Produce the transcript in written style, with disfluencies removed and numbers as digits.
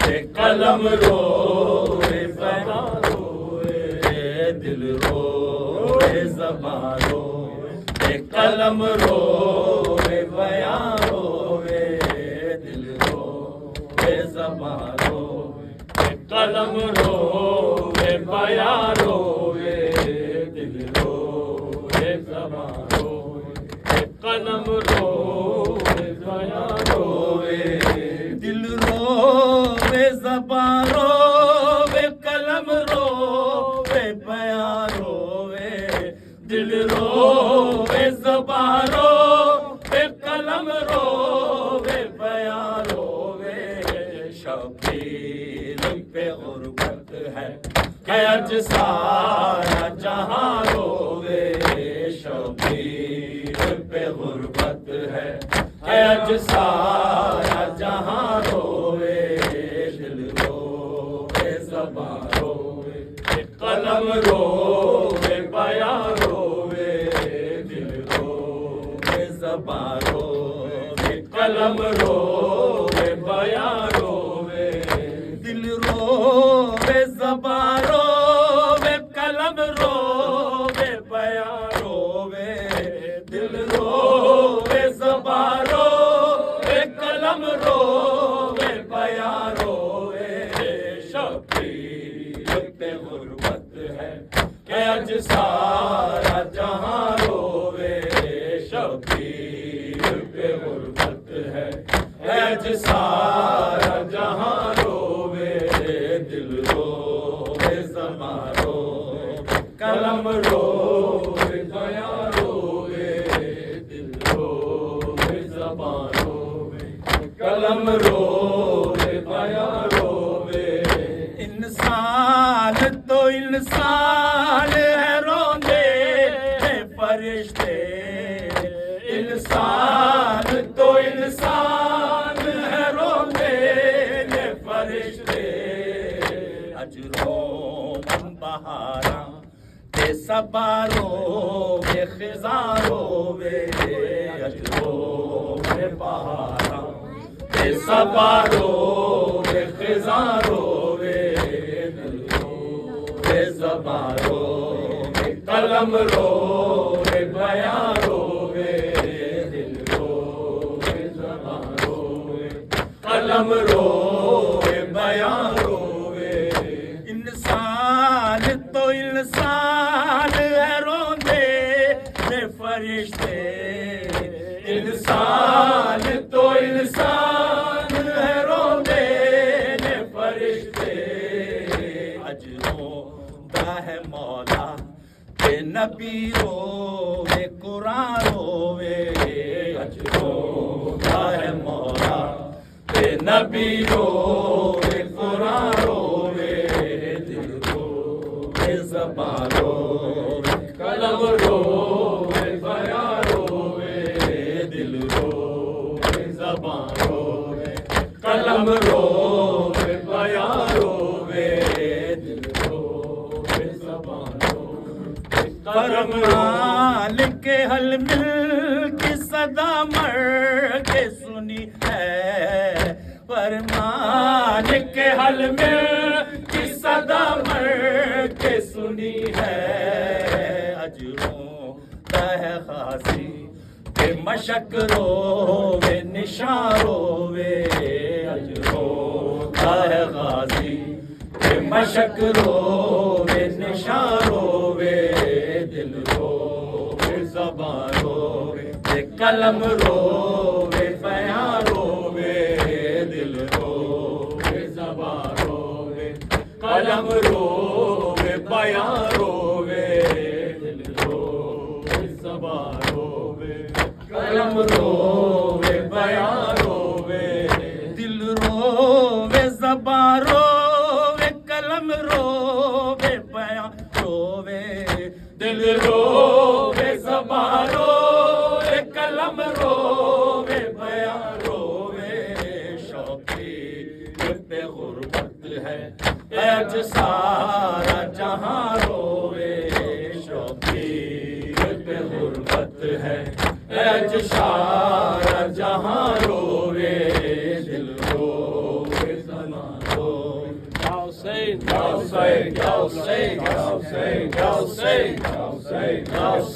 قلم روے بیاں روے دل روے زباں روے قلم روے بیاں روے دل روے زباں روے قلم روے بیاں روے دل روے زباں روے قلم روے بیاں روے دل روے زباں روے قلم روے بیاں روے دل روے زباں روے قلم روے بیاں روے شبیر پہ غربت ہے اج سارا جہاں روے شبیر پہ غربت ہے اج سارا جہاں روے دل روے زباں روے قلم روے بیاں روے دل روے زباں روے قلم روے بیاں روے دل روے زباں روے قلم روے بیاں روے دل روے زباں روے قلم روے بیاں روے شبیر پہ غربت ہے کہ اج سارا جہاں روے شبیر پہ غربت ہے اج سارا جہاں روے دل روے زباں روے قلم روے بیاں روے دل روے زباں روے قلم روے بیاں روے انسان تو انسان ہے روندے ہیں فرشتے انسان تو انسان ہے روندے ہیں فرشتے اج روم بہاراں تے صبا روے خزاں روے اج روم بہاراں تے صبا روے خزاں روے دل روے زباں روے قلم روے بیاں روے دل روے زباں روے قلم روے بیاں روے انسان تو انسان ہے روندے ہیں فرشتے انسان تو انسان ہے روندے ہیں فرشتے اج روندا ہے مولا کہ نبی روے قرآن روے اج روندا ہے مولا کہ نبی روے قرآن روے دل روے زباں روے قلم روے بیاں روے دل روے زباں روے قلم روے بیاں روے دل روے زباں روے کرم مالک حل مل کی صدا مر کے سنی ہے فرمان کے حل مل کی صدا مر کے سنی ہے اج روتا ہے خاصی کہ مشک روے نشاں روے اج روتا ہے غازی کہ مشک روے نشاں روے دل روے زباں روے قلم روے بیاں روے دل روے زباں روے قلم روے بیاں روے دل روے زباں روے قلم روے بیاں روے دل روے زباں روے قلم روے بیاں روے دل روے زباں روے قلم روے بیاں روے شوقی پہ غربت ہے اج سارا جہاں روے شوقی پہ غربت ہے اج سارا جہاں روے دل روے زباں Hussein. Ya Hussein, Ya Hussein, Ya Hussein, Ya Hussein, Ya Hussein, Ya Hussein.